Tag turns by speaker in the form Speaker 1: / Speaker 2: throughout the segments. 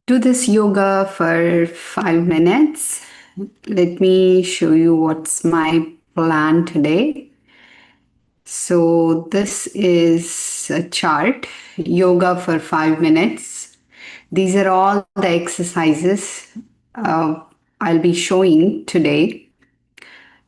Speaker 1: Do this yoga for 5 minutes. Let me show you what's my plan today. So, this is a chart yoga for 5 minutes. These are all the exercises uh, I'll be showing today.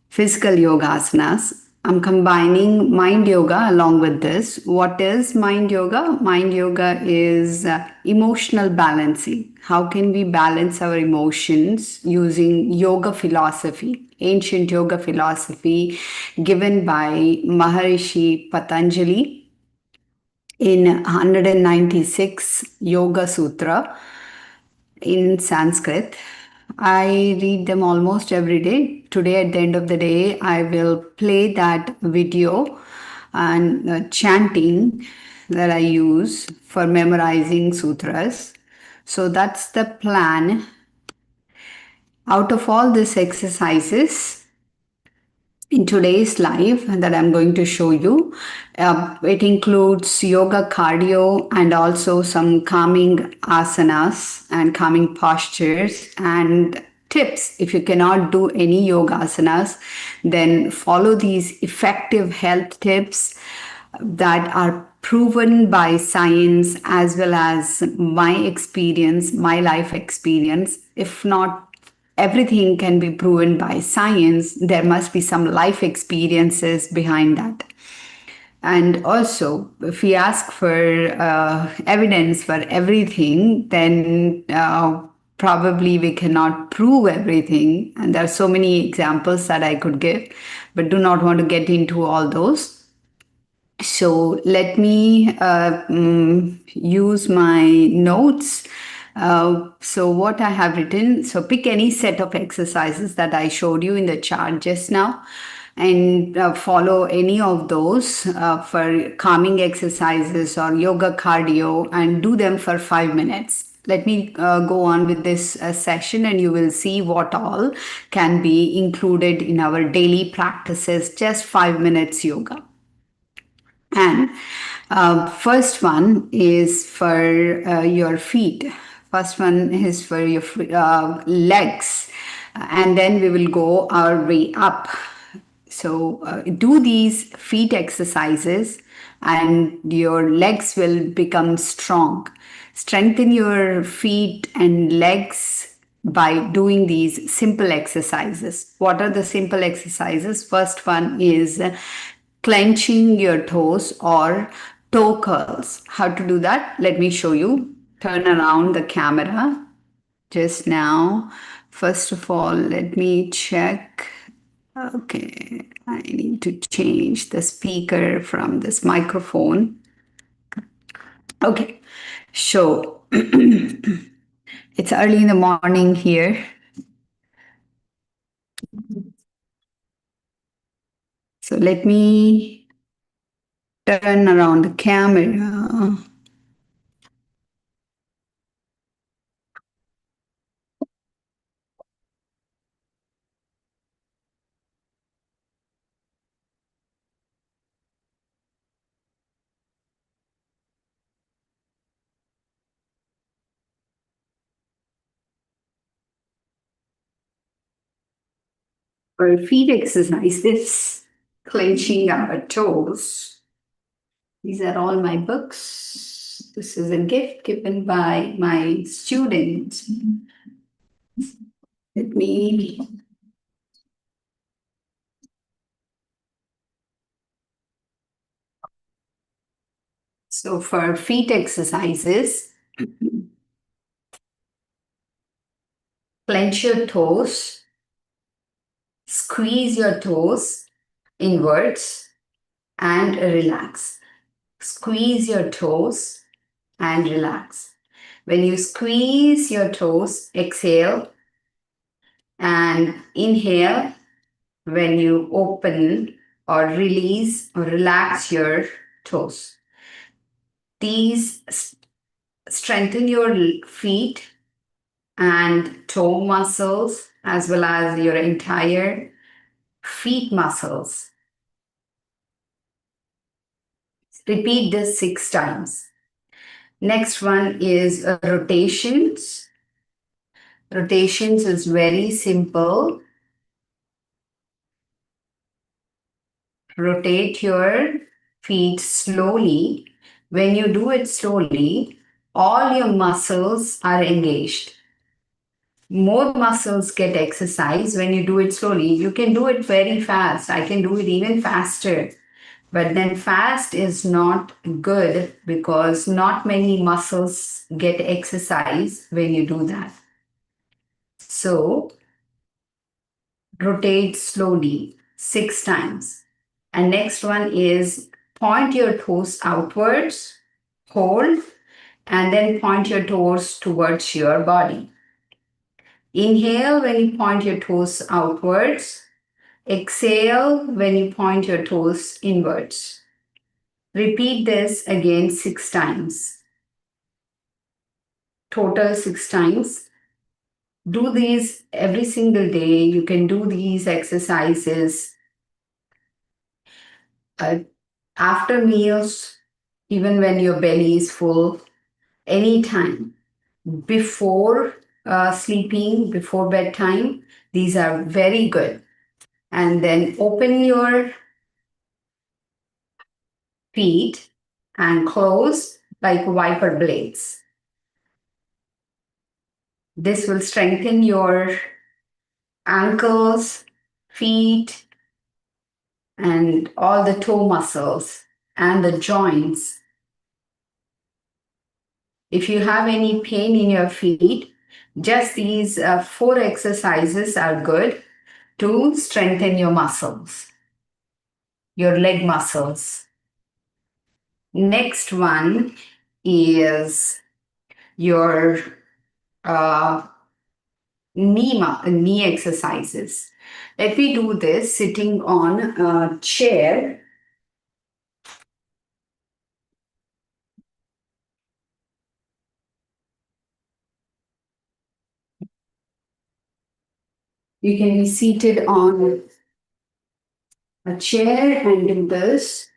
Speaker 1: Physical yoga asanas. I'm combining mind yoga along with this. What is mind yoga? Mind yoga is emotional balancing. How can we balance our emotions using yoga philosophy, ancient yoga philosophy given by Maharishi Patanjali in 196 Yoga Sutra in Sanskrit. I read them almost every day. Today, at the end of the day, I will play that video and chanting that I use for memorizing sutras. So that's the plan. Out of all these exercises, in today's live that I'm going to show you. It includes yoga cardio and also some calming asanas and calming postures and tips. If you cannot do any yoga asanas, then follow these effective health tips that are proven by science as well as my experience, my life experience. If not everything can be proven by science, there must be some life experiences behind that. And also, if we ask for evidence for everything, then probably we cannot prove everything. And there are so many examples that I could give, but do not want to get into all those. So let me use my notes. So what I have written, so pick any set of exercises that I showed you in the chart just now and follow any of those for calming exercises or yoga cardio and do them for 5 minutes. Let me go on with this session and you will see what all can be included in our daily practices, just 5 minutes yoga. And first one is for your feet. First one is for your legs. And then we will go our way up. So do these feet exercises and your legs will become strong. Strengthen your feet and legs by doing these simple exercises. What are the simple exercises? First one is clenching your toes or toe curls. How to do that? Let me show you. Turn around the camera just now. First of all, let me check. Okay, I need to change the speaker from this microphone. Okay, so it's early in the morning here. So let me turn around the camera. For feet exercises, clenching our toes. These are all my books. This is a gift given by my students. Let me. So for feet exercises, clench your toes, squeeze your toes inwards and relax. Squeeze your toes and relax. When you squeeze your toes, exhale and inhale when you open or release or relax your toes. These strengthen your feet and toe muscles as well as your entire feet muscles. Repeat this 6 times. Next one is rotations. Rotations is very simple. Rotate your feet slowly. When you do it slowly, all your muscles are engaged. More muscles get exercise when you do it slowly. You can do it very fast. I can do it even faster. But then fast is not good because not many muscles get exercise when you do that. So rotate slowly 6 times. And next one is point your toes outwards, hold, and then point your toes towards your body. Inhale when you point your toes outwards. Exhale when you point your toes inwards. Repeat this again 6 times. Total 6 times. Do these every single day. You can do these exercises uh, after meals, even when your belly is full, anytime. Before sleeping, before bedtime, these are very good. And then open your feet and close like wiper blades. This will strengthen your ankles, feet, and all the toe muscles and the joints. If you have any pain in your feet, just these 4 exercises are good to strengthen your muscles, your leg muscles. Next one is your uh, knee exercises. Let me do this sitting on a chair. You can be seated on a chair and do this.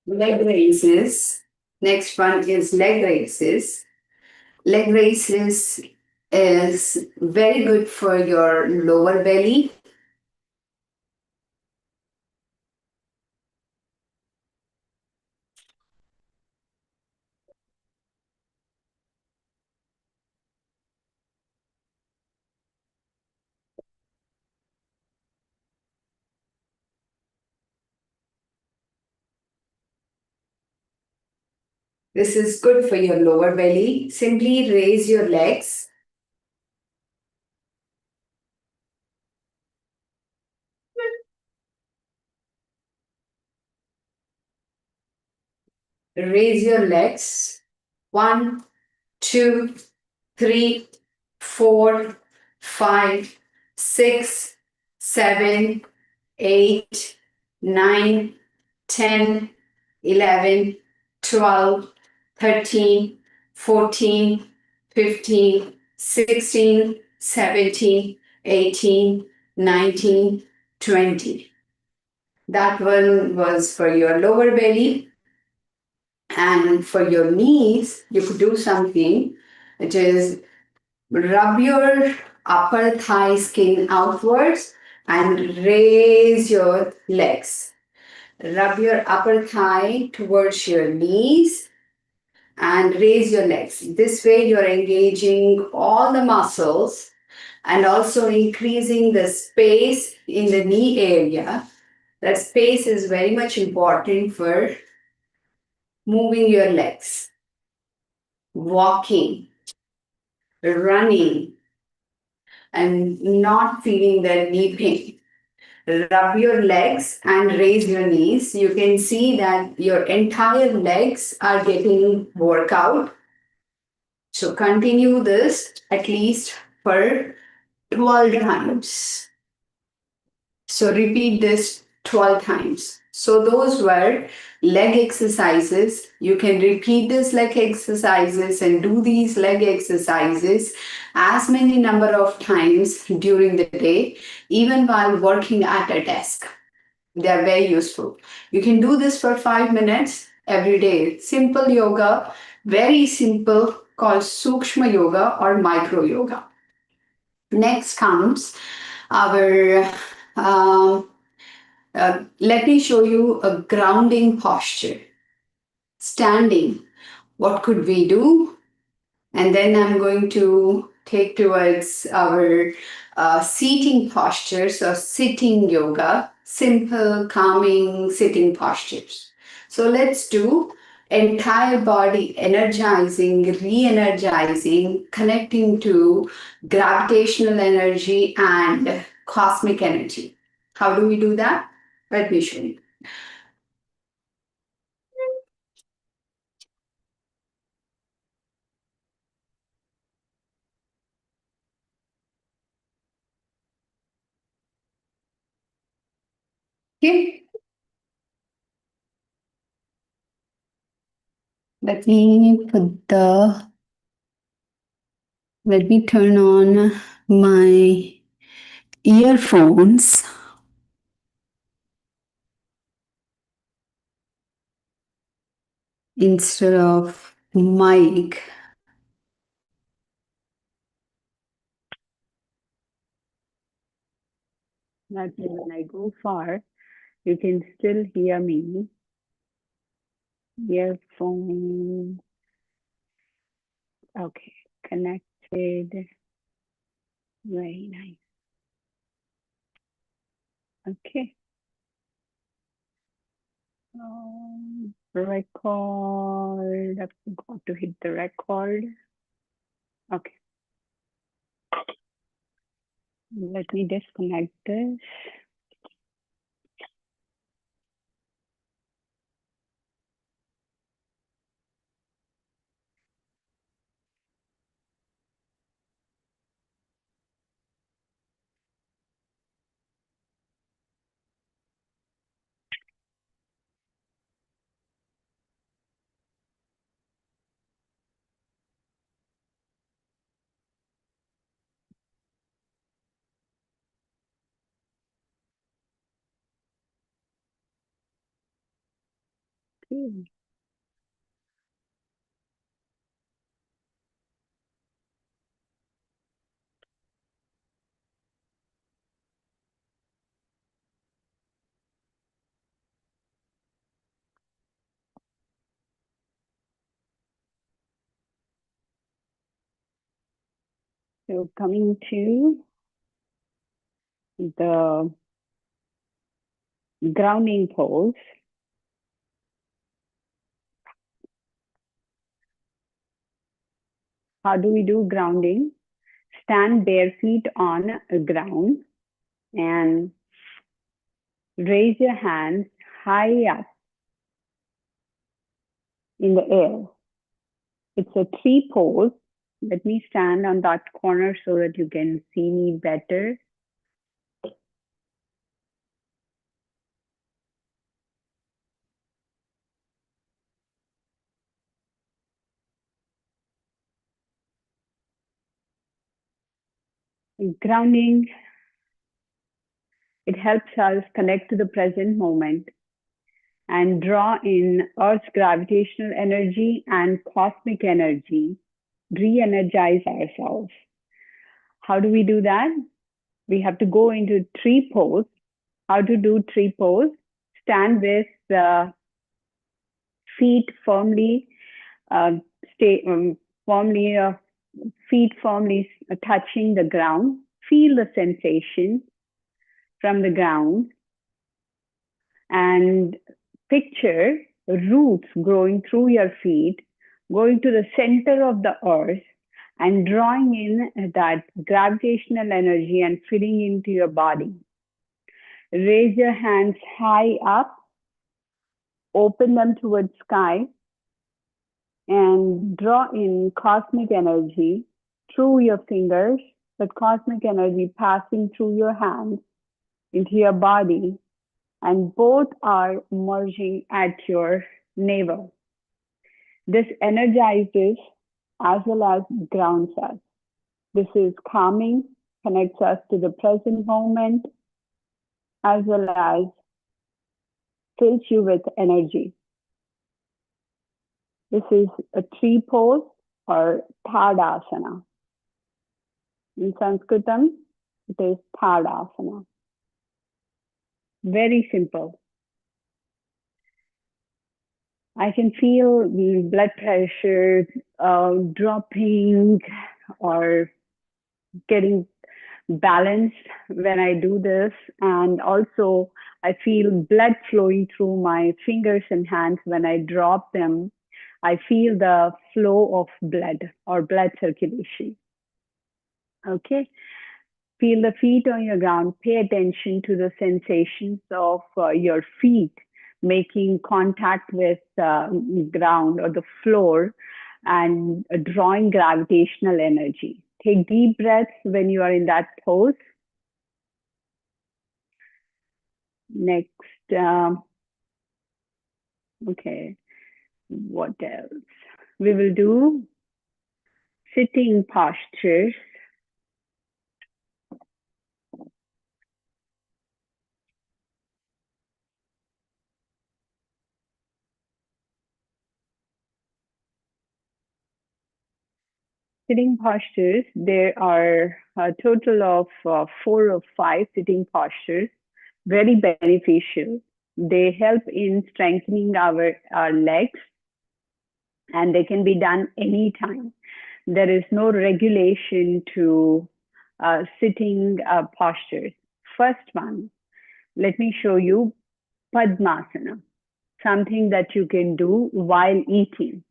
Speaker 1: Leg raises. Next one is leg raises. Leg raises is very good for your lower belly. This is good for your lower belly. Simply raise your legs. Raise your legs. 1, 2, 3, 4, 5, 6, 7, 8, 9, 10, 11, 12, 13, 14, 15, 16, 17, 18, 19, 20. That one was for your lower belly. And for your knees, you could do something which is rub your upper thigh skin outwards and raise your legs. Rub your upper thigh towards your knees and raise your legs. This way, you're engaging all the muscles and also increasing the space in the knee area. That space is very much important for moving your legs, walking, running, and not feeling the knee pain. Rub your legs and raise your knees. You can see that your entire legs are getting workout. So continue this at least for 12 times. So repeat this 12 times. So those were leg exercises. You can repeat this leg exercises and do these leg exercises as many number of times during the day, even while working at a desk. They are very useful. You can do this for 5 minutes every day. Simple yoga, very simple, called Sukshma Yoga or Micro Yoga. Next comes our, let me show you a grounding posture. Standing, what could we do? And then I'm going to take towards our seating postures or sitting yoga, simple, calming sitting postures. So let's do entire body energizing, re energizing, connecting to gravitational energy and cosmic energy. How do we do that? Let me show you. Okay. Let me put the Let me turn on my earphones instead of mic. That way, when I go far, you can still hear me. Earphone. Okay, connected. Very nice. Okay. Record. I forgot to hit the record. Okay. Let me disconnect this. Okay. So coming to the grounding pose. How do we do grounding? Stand bare feet on the ground and raise your hands high up in the air. It's a tree pose. Let me stand on that corner so that you can see me better. Grounding, it helps us connect to the present moment and draw in Earth's gravitational energy and cosmic energy, re-energize ourselves. How do we do that? We have to go into tree pose. How to do tree pose? Stand with the feet firmly, stay firmly, feet firmly touching the ground. Feel the sensation from the ground and picture roots growing through your feet, going to the center of the earth and drawing in that gravitational energy and filling into your body. Raise your hands high up, open them towards sky, and draw in cosmic energy through your fingers, but cosmic energy passing through your hands into your body
Speaker 2: and both are merging at your navel. This energizes as well as grounds us. This is calming, connects us to the present moment, as well as fills you with energy. This is a tree pose or Tadasana. In Sanskritam, it is Tadasana. Very simple. I can feel blood pressure dropping or getting balanced when I do this. And also, I feel blood flowing through my fingers and hands when I drop them. I feel the flow of blood or blood circulation. Okay. Feel the feet on your ground. Pay attention to the sensations of your feet making contact with ground or the floor and drawing gravitational energy. Take deep breaths when you are in that pose. Next, okay, what else? We will do sitting postures. Sitting postures, there are a total of 4 or 5 sitting postures, very beneficial. They help in strengthening our legs, and they can be done anytime. There is no regulation to sitting postures. First one, let me show you Padmasana, something that you can do while eating,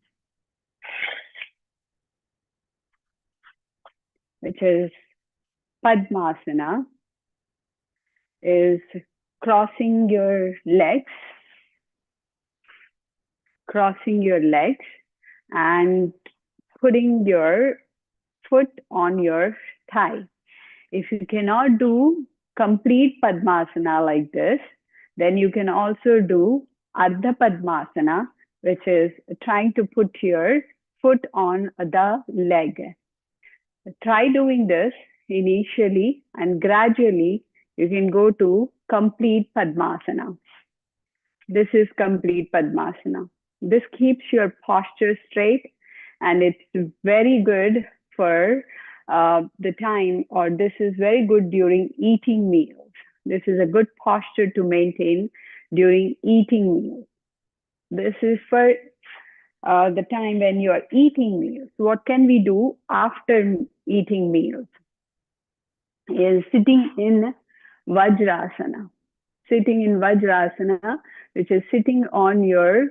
Speaker 2: which is Padmasana, is crossing your legs, and putting your foot on your thigh. If you cannot do complete Padmasana like this, then you can also do Ardha Padmasana, which is trying to put your foot on the leg. Try doing this initially, and gradually you can go to complete Padmasana. This is complete Padmasana. This keeps your posture straight, and it's very good for the time, or this is very good during eating meals. This is a good posture to maintain during eating meals. This is for the time when you are eating meals. What can we do after eating meals? Is sitting in Vajrasana. Sitting in Vajrasana, which is sitting on your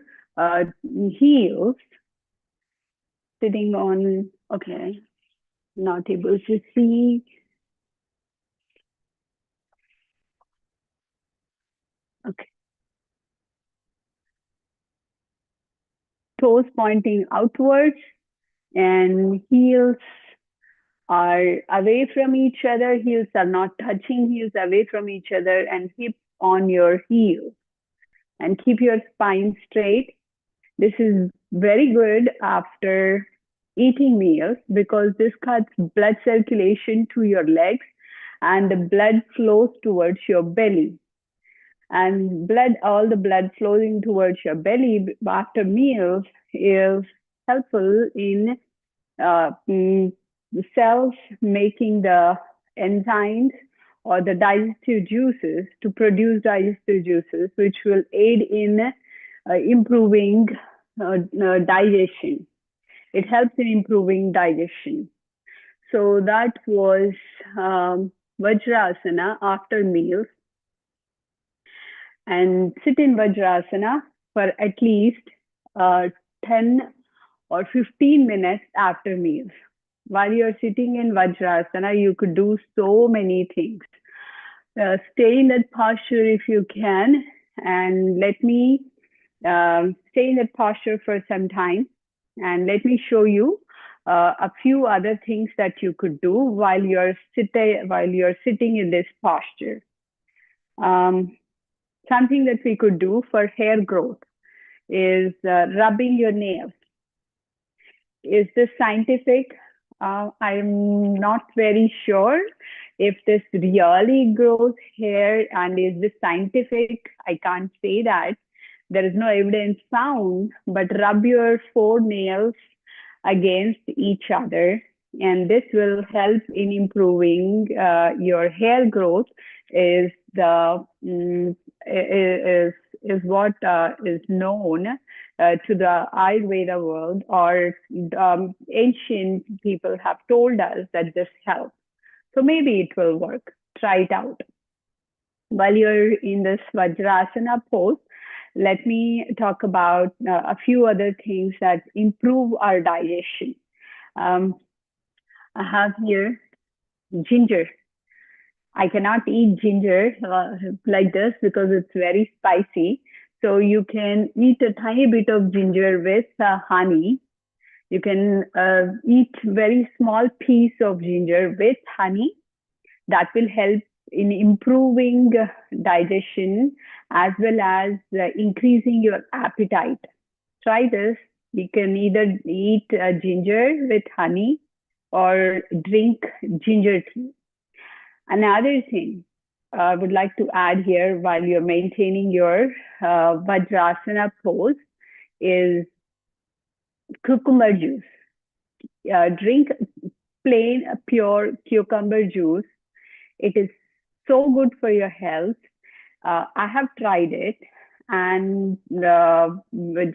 Speaker 2: heels, sitting on, okay, not able to see. Okay. Toes pointing outwards and heels are away from each other. Heels are not touching, heels away from each other, and hips on your heels. And keep your spine straight. This is very good after eating meals because this cuts blood circulation to your legs, and the blood flows towards your belly. And all the blood flowing towards your belly after meals is helpful in the cells making the enzymes or the digestive juices to produce digestive juices, which will aid in improving digestion. It helps in improving digestion. So that was Vajrasana after meals. And sit in Vajrasana for at least 10 or 15 minutes after meals. While you're sitting in Vajrasana, you could do so many things. Stay in that posture if you can, and let me stay in that posture for some time, and let me show you a few other things that you could do while you're sitting in this posture. something that we could do for hair growth is rubbing your nails. Is this scientific? I'm not very sure if this really grows hair, and is this scientific? I can't say that. There is no evidence found, but rub your four nails against each other, and this will help in improving your hair growth. Is the is what is known to the Ayurveda world, or ancient people have told us that this helps. So maybe it will work. Try it out. While you're in this Vajrasana pose, let me talk about a few other things that improve our digestion. I have here ginger. I cannot eat ginger like this because it's very spicy. So you can eat a tiny bit of ginger with honey. You can eat very small piece of ginger with honey. That will help in improving digestion as well as increasing your appetite. Try this. You can either eat ginger with honey or drink ginger tea. Another thing I would like to add here while you're maintaining your Vajrasana pose is cucumber juice. Drink plain, pure cucumber juice. It is so good for your health. I have tried it, and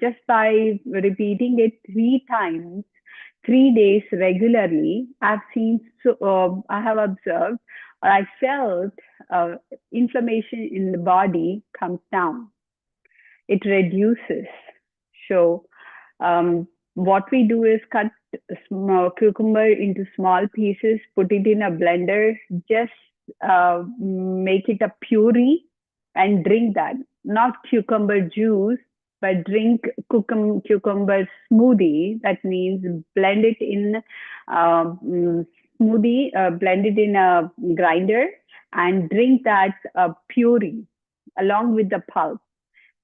Speaker 2: just by repeating it 3 times, 3 days regularly, I've seen. I have observed, or I felt inflammation in the body comes down. It reduces. So, what we do is cut small cucumber into small pieces, put it in a blender, just make it a puree and drink that. Not cucumber juice, but drink cucumber smoothie. That means blend it in smoothie, blend it in a grinder and drink that puree along with the pulp.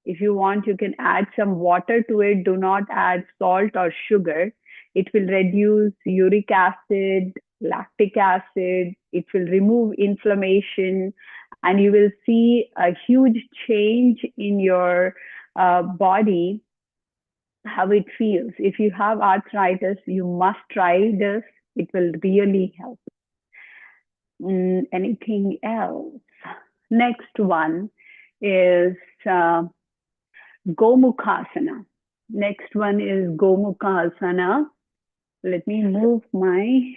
Speaker 2: If you want, you can add some water to it. Do not add salt or sugar. It will reduce uric acid, lactic acid. It will remove inflammation, and you will see a huge change in your body, how it feels. If you have arthritis, you must try this. It will really help. Anything else? Next one is Gomukhasana. Next one is Gomukhasana. Let me move my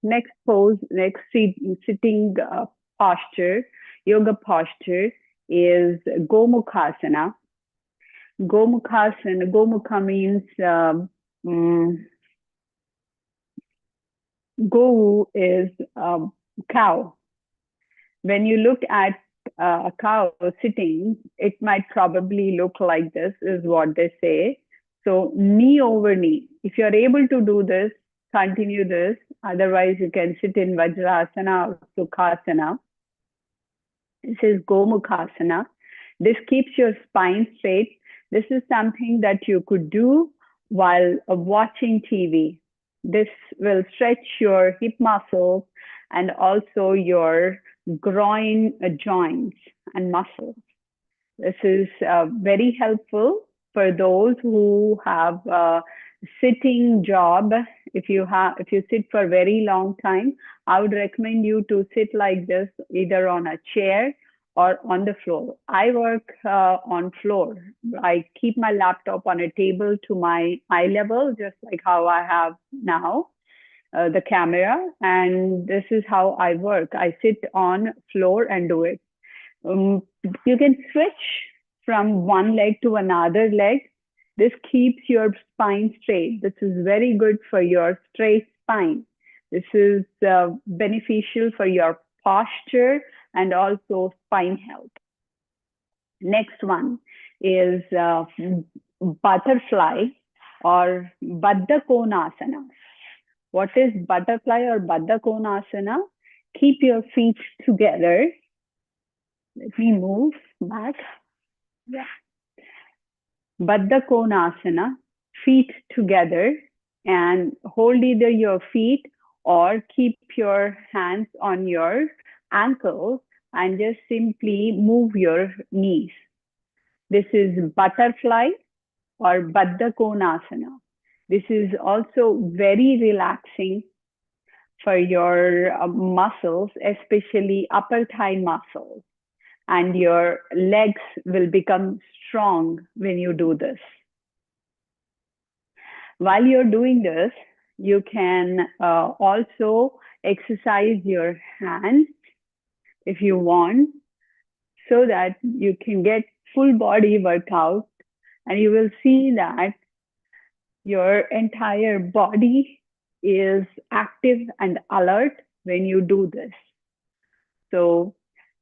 Speaker 2: next pose, next sitting posture, yoga posture is Gomukhasana. Gomukhasana, Gomukha means Go is cow. When you look at a cow sitting, it might probably look like this, is what they say. So knee over knee. If you're able to do this, continue this. Otherwise, you can sit in Vajrasana or Sukhasana. This is Gomukhasana. This keeps your spine straight. This is something that you could do while watching TV. This will stretch your hip muscles and also your groin joints and muscles. This is very helpful for those who have a sitting job. If you sit for a very long time, I would recommend you to sit like this, either on a chair or on the floor. I work on floor. I keep my laptop on a table to my eye level, just like how I have now. The camera, and this is how I work. I sit on floor and do it. You can switch from one leg to another leg. This keeps your spine straight. This is very good for your straight spine. This is beneficial for your posture and also spine health. Next one is butterfly or Baddha Konasana. What is butterfly or Baddha Konasana? Keep your feet together. Let me move back. Yeah. Baddha Konasana, feet together, and hold either your feet or keep your hands on your ankles and just simply move your knees. This is butterfly or Baddha Konasana. This is also very relaxing for your muscles, especially upper thigh muscles, and your legs will become strong when you do this. While you're doing this, you can also exercise your hands if you want, so that you can get full body workout, and you will see that your entire body is active and alert when you do this. So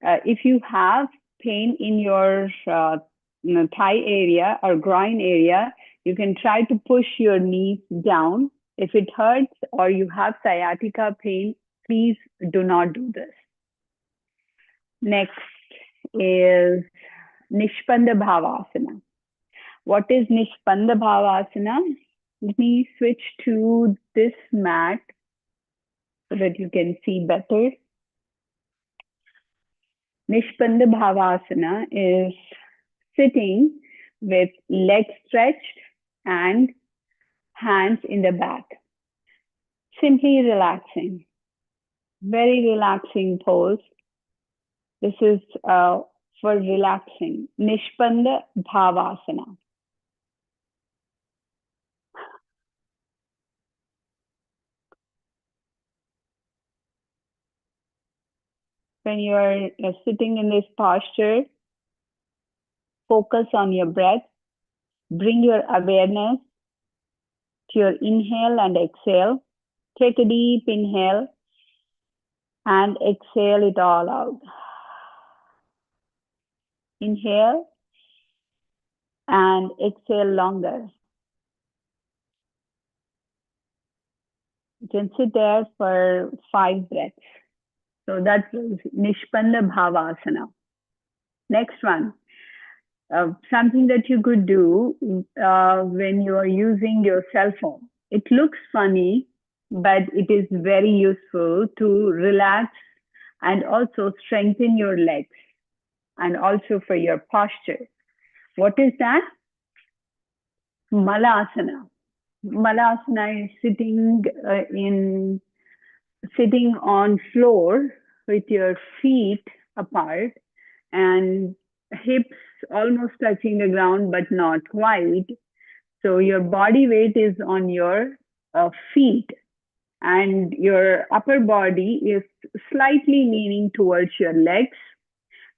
Speaker 2: if you have pain in your thigh area or groin area, you can try to push your knees down. If it hurts or you have sciatica pain, please do not do this. Next is Nishpanda Bhavasana. What is Nishpanda Bhavasana? Let me switch to this mat so that you can see better. Nishpanda Bhavasana is sitting with legs stretched and hands in the back. Simply relaxing. Very relaxing pose. This is for relaxing. Nishpanda Bhavasana. When you are sitting in this posture, focus on your breath. Bring your awareness to your inhale and exhale. Take a deep inhale and exhale it all out. Inhale and exhale longer. You can sit there for 5 breaths. So that was Nishpanda Bhavasana. Next one, something that you could do when you are using your cell phone. It looks funny, but it is very useful to relax and also strengthen your legs and also for your posture. What is that? Malasana. Malasana is sitting on floor with your feet apart and hips almost touching the ground but not quite. So your body weight is on your feet and your upper body is slightly leaning towards your legs,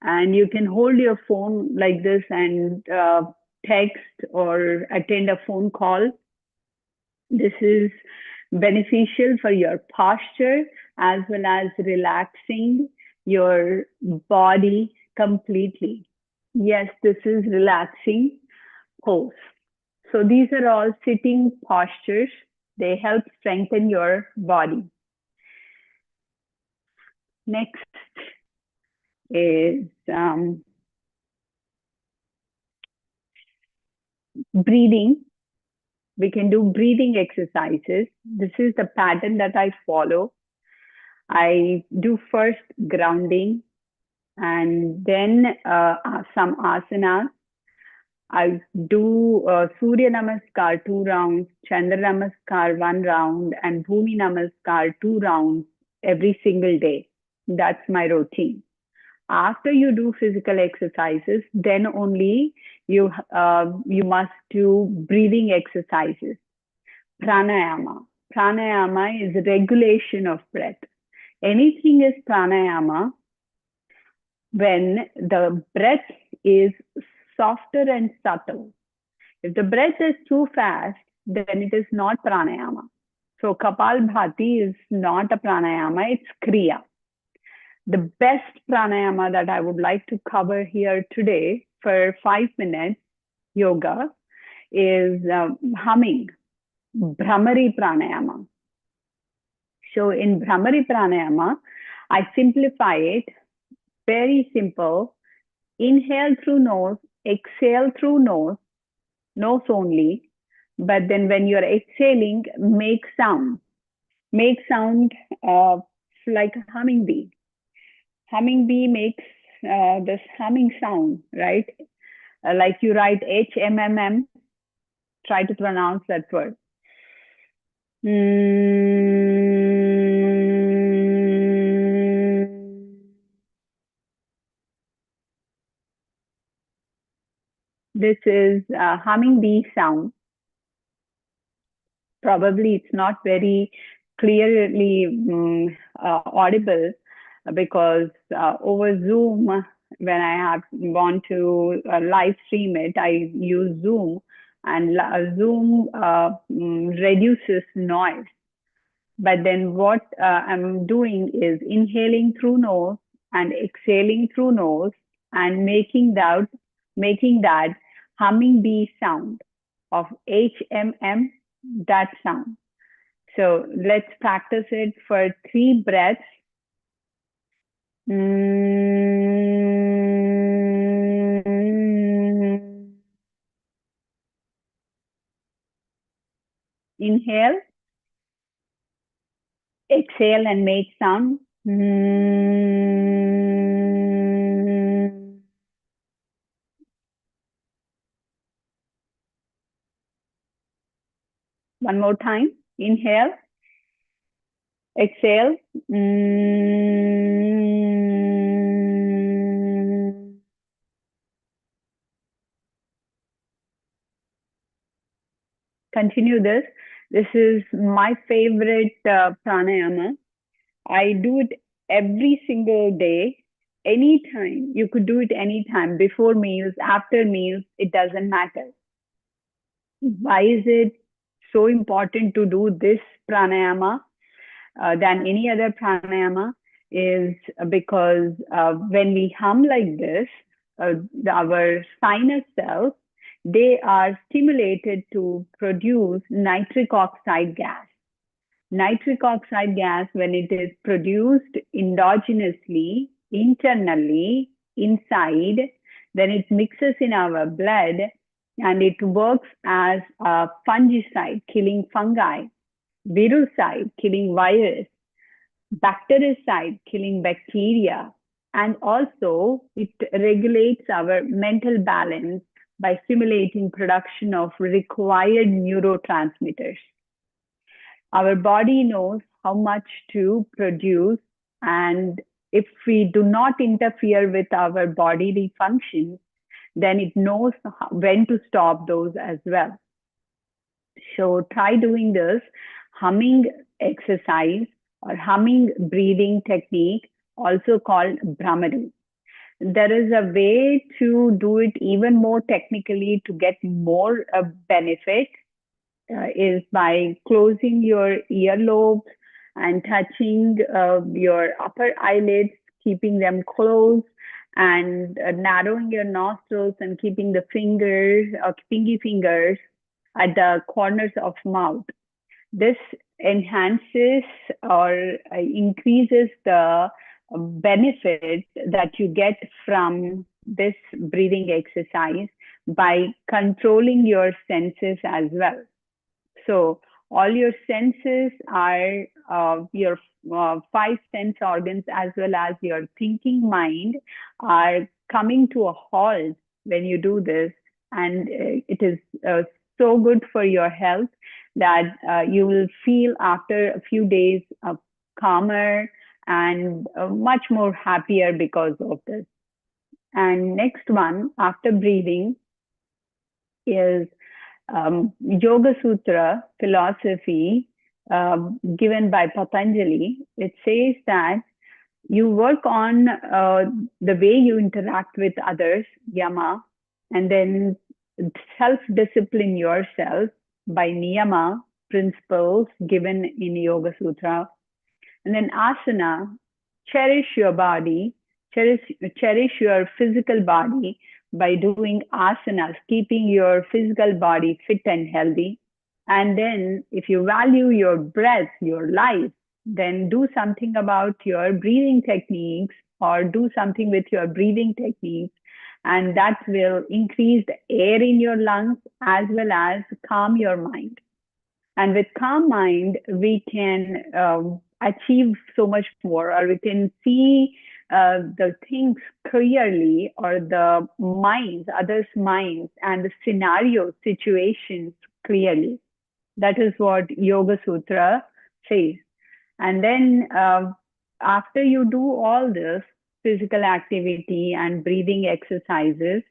Speaker 2: and you can hold your phone like this and text or attend a phone call. This is beneficial for your posture as well as relaxing your body completely. Yes, this is relaxing pose. So these are all sitting postures. They help strengthen your body. Next is breathing. We can do breathing exercises. This is the pattern that I follow. I do first grounding and then some asanas. I do Surya Namaskar 2 rounds, Chandra Namaskar 1 round, and Bhumi Namaskar 2 rounds every single day. That's my routine. After you do physical exercises, then only you must do breathing exercises. Pranayama. Pranayama is regulation of breath. Anything is pranayama when the breath is softer and subtle. If the breath is too fast, then it is not pranayama. So Kapalbhati is not a pranayama, it's kriya. The best pranayama that I would like to cover here today for 5 minutes yoga is humming, Bhramari pranayama. So in Bhramari Pranayama, I simplify it, very simple. Inhale through nose, exhale through nose only. But then when you're exhaling, make sound. Make sound like a humming bee. Humming bee makes this humming sound, right? Like you write HMMM, try to pronounce that word. This is a humming bee sound. Probably it's not very clearly audible because over Zoom, when I have want to live stream it, I use Zoom, and Zoom reduces noise. But then what I'm doing is inhaling through nose and exhaling through nose and making that humming bee sound of HMM, that sound. So let's practice it for 3 breaths. Inhale, exhale, and make sound. One more time. Inhale, exhale. Continue this. This is my favorite pranayama. I do it every single day, anytime. You could do it anytime, before meals, after meals, it doesn't matter. Why is it so important to do this pranayama than any other pranayama? Is because when we hum like this, our sinus cells, they are stimulated to produce nitric oxide gas. Nitric oxide gas, when it is produced endogenously, internally, inside, then it mixes in our blood and it works as a fungicide, killing fungi, virucide, killing virus, bactericide, killing bacteria, and also it regulates our mental balance by stimulating production of required neurotransmitters. Our body knows how much to produce, and if we do not interfere with our bodily functions, then it knows when to stop those as well. So try doing this humming exercise or humming breathing technique, also called Brahmari. There is a way to do it even more technically to get more benefit, is by closing your earlobes and touching your upper eyelids, keeping them closed, and narrowing your nostrils and keeping the fingers or pinky fingers at the corners of mouth. This enhances or increases the benefit that you get from this breathing exercise by controlling your senses as well. So all your senses are your 5 sense organs, as well as your thinking mind, are coming to a halt when you do this. And it is so good for your health that you will feel after a few days calmer and much more happier because of this. And next one after breathing is Yoga Sutra philosophy given by Patanjali. It says that you work on the way you interact with others, yama, and then self-discipline yourself by niyama, principles given in Yoga Sutra. And then asana, cherish your body, cherish your physical body by doing asanas, keeping your physical body fit and healthy. And then if you value your breath, your life, then do something about your breathing techniques or do something with your breathing techniques, and that will increase the air in your lungs as well as calm your mind. And with calm mind, we can achieve so much more, or we can see the things clearly, or the minds, others' minds, and the scenario situations clearly. That is what Yoga Sutra says. And then after you do all this physical activity and breathing exercises,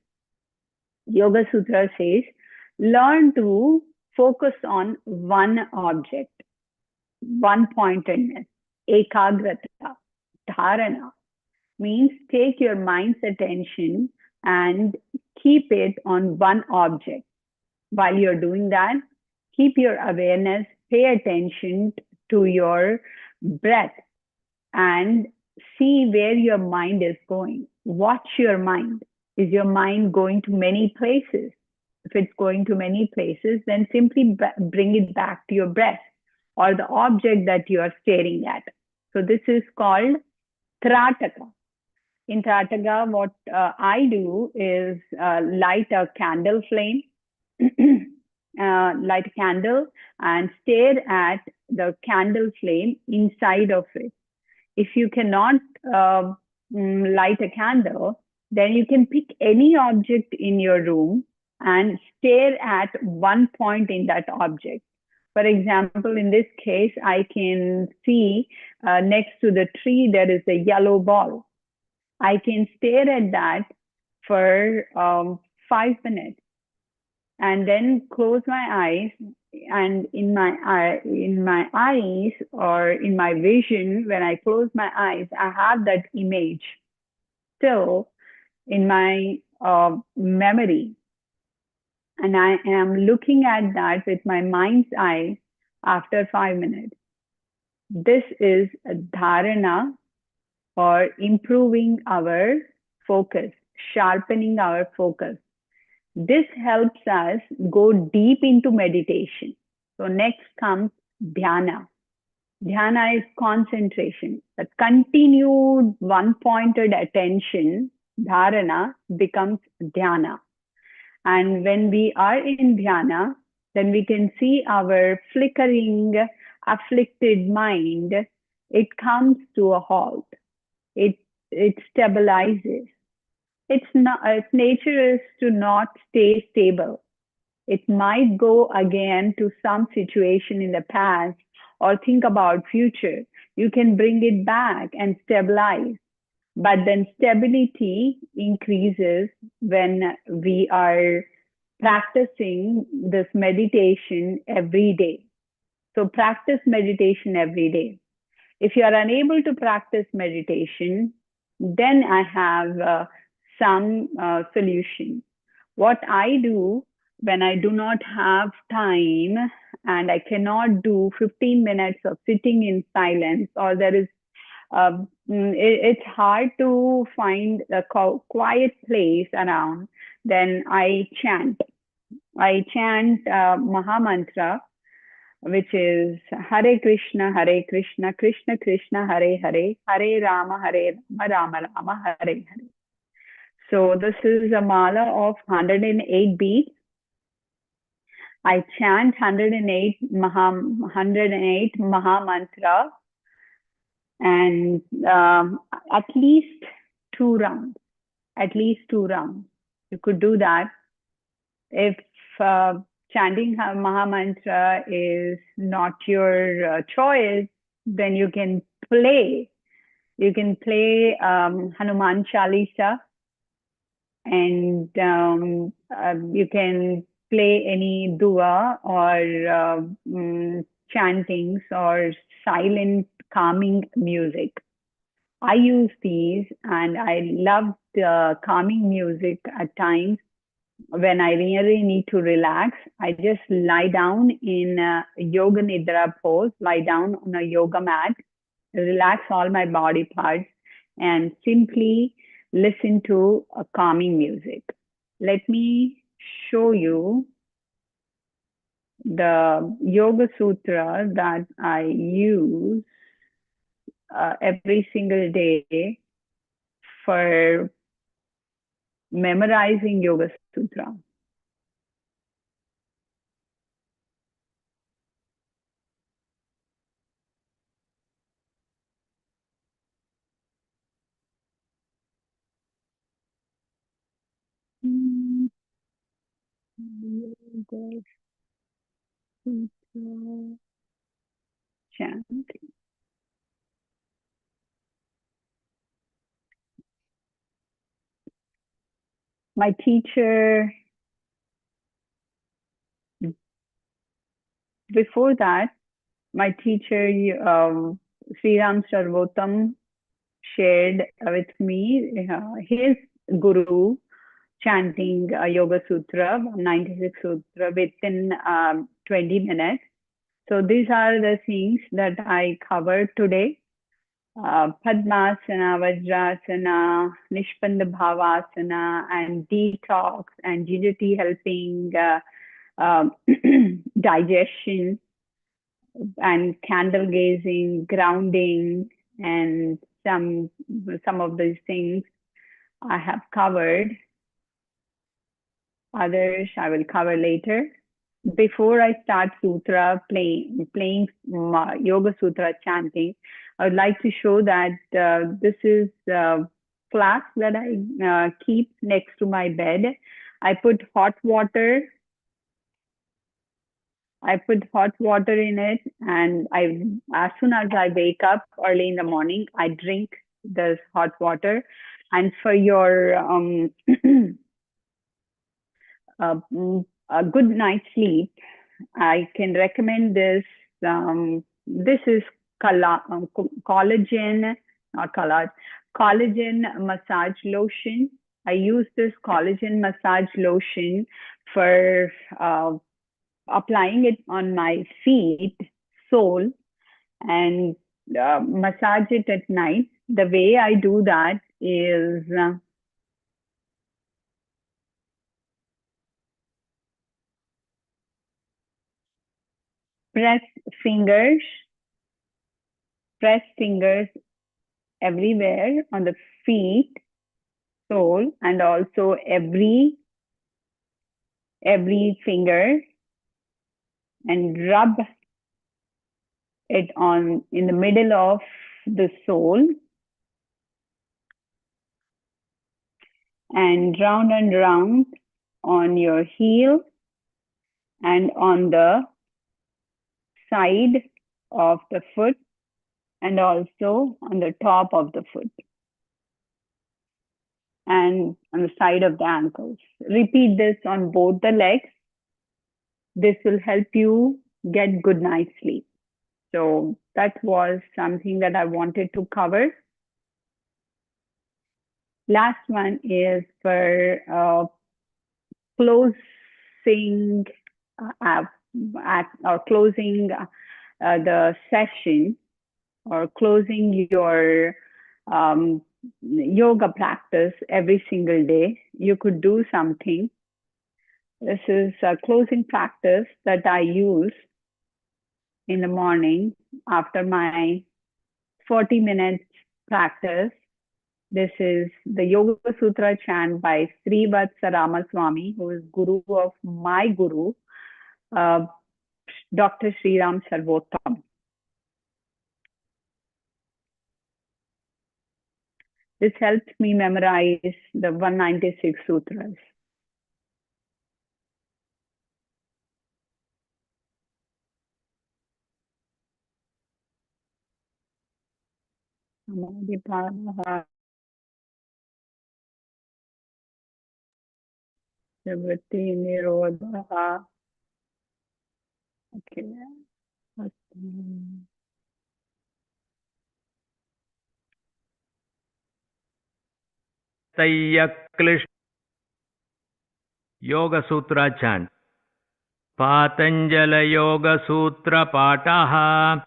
Speaker 2: Yoga Sutra says, learn to focus on one object, one pointedness, ekagrata, dharana, means take your mind's attention and keep it on one object. While you're doing that, keep your awareness, pay attention to your breath, and see where your mind is going. Watch your mind. Is your mind going to many places? If it's going to many places, then simply bring it back to your breath or the object that you are staring at. So this is called Trataka. In Trataka, what I do is light a candle flame, light a candle and stare at the candle flame inside of it. If you cannot light a candle, then you can pick any object in your room and stare at one point in that object. For example, in this case, I can see next to the tree, there is a yellow ball. I can stare at that for 5 minutes and then close my eyes. And in my eyes, or in my vision, when I close my eyes, I have that image still in my memory. And I am looking at that with my mind's eye after 5 minutes. This is a dharana, or improving our focus, sharpening our focus. This helps us go deep into meditation. So next comes dhyana. Dhyana is concentration. The continued one-pointed attention, dharana, becomes dhyana. And when we are in dhyana, then we can see our flickering, afflicted mind. It comes to a halt. It stabilizes. Its nature is to not stay stable. It might go again to some situation in the past or think about future. You can bring it back and stabilize. But then stability increases when we are practicing this meditation every day. So practice meditation every day. If you are unable to practice meditation, then I have some solution. What I do when I do not have time and I cannot do 15 minutes of sitting in silence, or there is it's hard to find a quiet place around, then I chant. I chant Maha Mantra, which is Hare Krishna, Krishna Krishna, Hare Hare, Hare Rama, Rama Rama, Hare Hare. So this is a mala of 108 beats. I chant 108 Maha Mantra, and at least 2 rounds. At least 2 rounds. You could do that. If chanting Maha Mantra is not your choice, then you can play. You can play Hanuman Chalisa, and you can play any dua or chantings or silent calming music. I use these, and I love the calming music at times. When I really need to relax, I just lie down in a yoga nidra pose, lie down on a yoga mat, relax all my body parts, and simply listen to a calming music. Let me show you the Yoga Sutra that I use every single day for memorizing Yoga Sutra. Yoga Sutra chanting. My teacher, before that, my teacher, Sriram Sarvotam, shared with me his guru chanting Yoga Sutra, 96 Sutra within 20 minutes. So these are the things that I covered today. Padmasana, Vajrasana, Nishpanda Bhavasana, and detox and GGT helping digestion and candle gazing, grounding, and some of these things I have covered. Others I will cover later. Before I start sutra playing Yoga Sutra chanting, I would like to show that this is a flask that I keep next to my bed. I put hot water. I put hot water in it, and as soon as I wake up early in the morning, I drink this hot water. And for your a good night's sleep, I can recommend this. This is collagen, not collagen massage lotion. I use this collagen massage lotion for applying it on my feet, sole, and massage it at night. The way I do that is press fingers everywhere on the feet, sole, and also every finger, and rub it on in the middle of the sole, and round on your heel and on the side of the foot, and also on the top of the foot and on the side of the ankles. Repeat this on both the legs. This will help you get good night's sleep. So that was something that I wanted to cover. Last one is for closing or closing the session, or closing your yoga practice every single day. You could do something. This is a closing practice that I use in the morning after my 40 minutes practice. This is the Yoga Sutra chant by Sri Vatsa Ramaswamy, who is guru of my guru, Dr. Sriram Sarvotam. This helped me memorize the 196 sutras. Okay.
Speaker 3: Yoga Sutra chant. Patanjala Yoga Sutra Pataha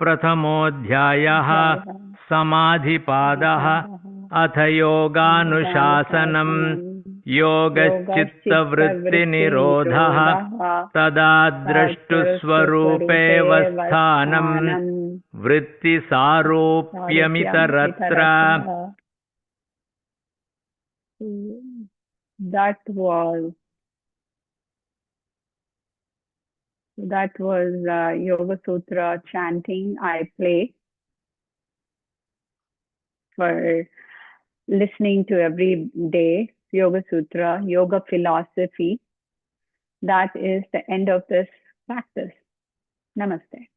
Speaker 3: Prathamodhyayah Samadhipadaha Atha Yoganuशासनम् Yogaschitta Nirodhaः Tada Drashtuswarupe Vasthanam वृत्तिसारोप्यमितरत्र
Speaker 2: That was Yoga Sutra chanting I play for listening to every day, Yoga Sutra, yoga philosophy. That is the end of this practice. Namaste.